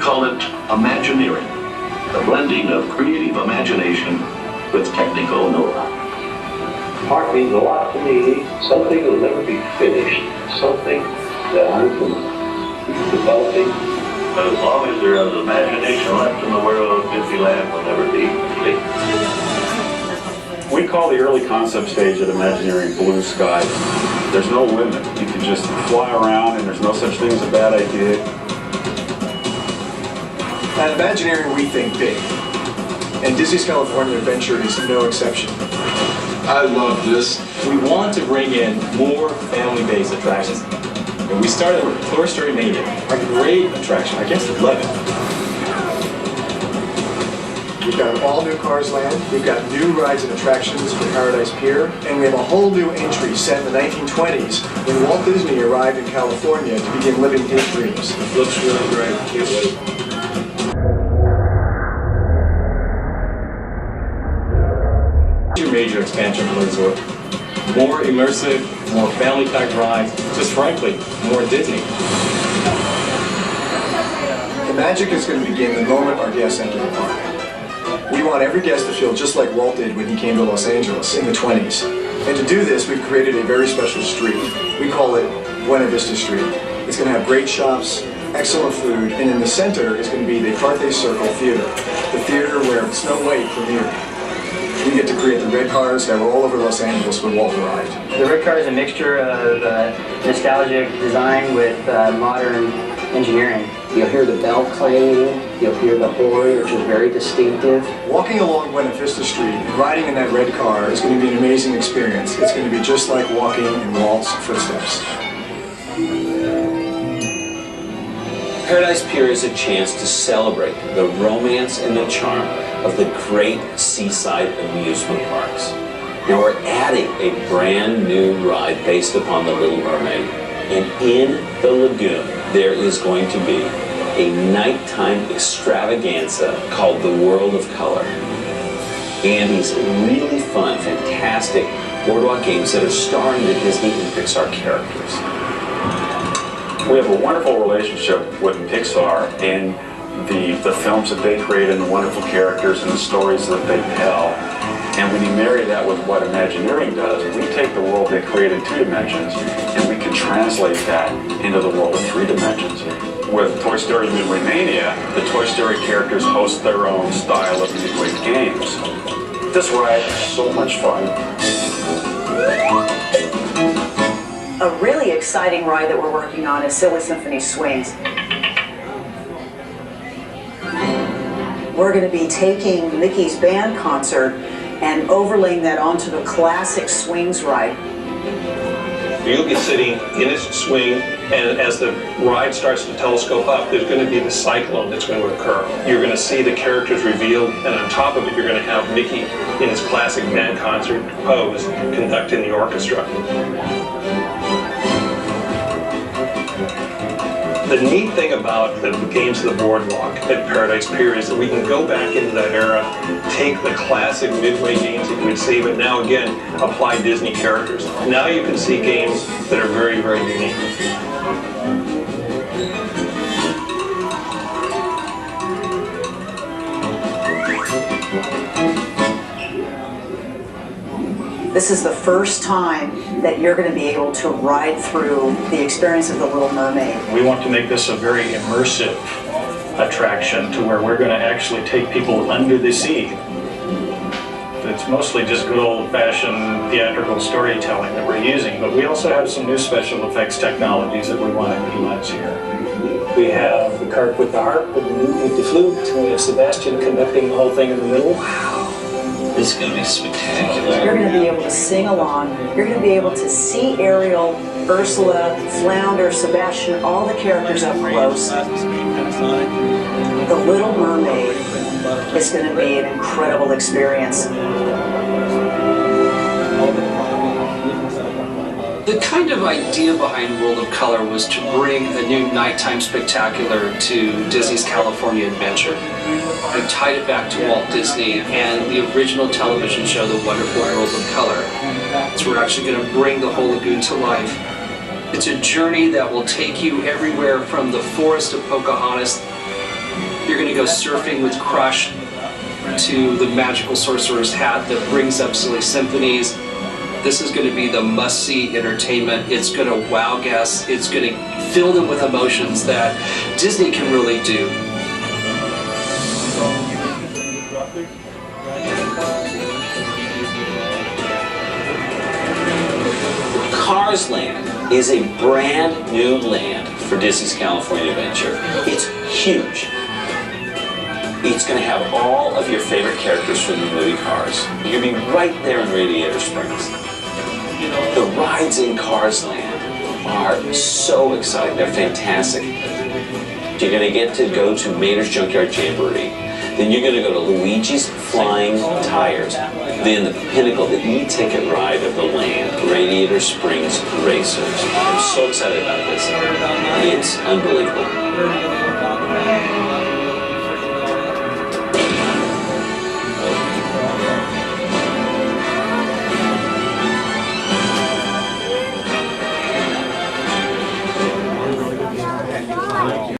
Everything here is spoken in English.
call it Imagineering, the blending of creative imagination with technical know-how. Art means a lot to me. Something will never be finished. Something that I can keep developing. As long as there is imagination left in the world, Disneyland will never be complete. We call the early concept stage at Imagineering blue sky. There's no limit. You can just fly around and there's no such thing as a bad idea. At Imagineering, we think big. And Disney's California Adventure is no exception. I love this. We want to bring in more family-based attractions. And we started with Toy Story Mania, a great attraction. I guess you love it. We've got an all-new Cars Land, we've got new rides and attractions for Paradise Pier, and we have a whole new entry set in the 1920s when Walt Disney arrived in California to begin living his dreams. It looks really great. Can't wait. Two major expansion for the resort. More immersive, more family-packed rides, just frankly, more Disney. The magic is going to begin the moment our guests enter the park. We want every guest to feel just like Walt did when he came to Los Angeles in the 20s. And to do this, we've created a very special street. We call it Buena Vista Street. It's going to have great shops, excellent food, and in the center is going to be the Carthay Circle Theater, the theater where Snow White premiered. We get to create the red cars that were all over Los Angeles when Walt arrived. The red car is a mixture of nostalgic design with modern engineering. You'll hear the bell clanging, you'll hear the horn, which is very distinctive. Walking along Buena Vista Street and riding in that red car is going to be an amazing experience. It's going to be just like walking in Walt's footsteps. Paradise Pier is a chance to celebrate the romance and the charm of the great seaside amusement parks. Now we're adding a brand new ride based upon The Little Mermaid. And in the lagoon, there is going to be a nighttime extravaganza called The World of Color. And these really fun, fantastic boardwalk games that are starring the Disney and Pixar characters. We have a wonderful relationship with Pixar and the films that they create and the wonderful characters and the stories that they tell. And when you marry that with what Imagineering does, we take the world they create in 2 dimensions and we can translate that into the world of 3 dimensions. With Toy Story Midway Mania, the Toy Story characters host their own style of Midway games. This ride is so much fun. A really exciting ride that we're working on is Silly Symphony Swings. We're going to be taking Mickey's band concert and overlaying that onto the classic Swings ride. You'll be sitting in a swing, and as the ride starts to telescope up, there's going to be the cyclone that's going to occur. You're going to see the characters revealed, and on top of it, you're going to have Mickey in his classic band concert pose conducting the orchestra. The neat thing about the games of the boardwalk at Paradise Pier is that we can go back into that era, take the classic Midway games that you would see, but now again, apply Disney characters. Now you can see games that are very, very unique. This is the first time that you're going to be able to ride through the experience of The Little Mermaid. We want to make this a very immersive attraction to where we're going to actually take people under the sea. It's mostly just good old-fashioned theatrical storytelling that we're using, but we also have some new special effects technologies that we want to utilize here. We have the carp with the harp, with the flute, and we have Sebastian conducting the whole thing in the middle. Wow. This is going to be spectacular. You're going to be able to sing along. You're going to be able to see Ariel, Ursula, Flounder, Sebastian, all the characters up close. The Little Mermaid is going to be an incredible experience. The kind of idea behind World of Color was to bring a new nighttime spectacular to Disney's California Adventure. And tied it back to Walt Disney and the original television show, The Wonderful World of Color. So we're actually going to bring the whole lagoon to life. It's a journey that will take you everywhere from the forest of Pocahontas You're going to go surfing with Crush to the Magical Sorcerer's Hat that brings up Silly Symphonies. This is going to be the must-see entertainment. It's going to wow guests. It's going to fill them with emotions that Disney can really do. Cars Land is a brand new land for Disney's California Adventure. It's huge. It's going to have all of your favorite characters from the movie Cars. You're going to be right there in Radiator Springs. The rides in Cars Land are so exciting. They're fantastic. You're going to get to go to Mater's Junkyard Jamboree. Then you're going to go to Luigi's Flying Tires. Then the pinnacle, the e-ticket ride of the land, Radiator Springs Racers. I'm so excited about this. It's unbelievable.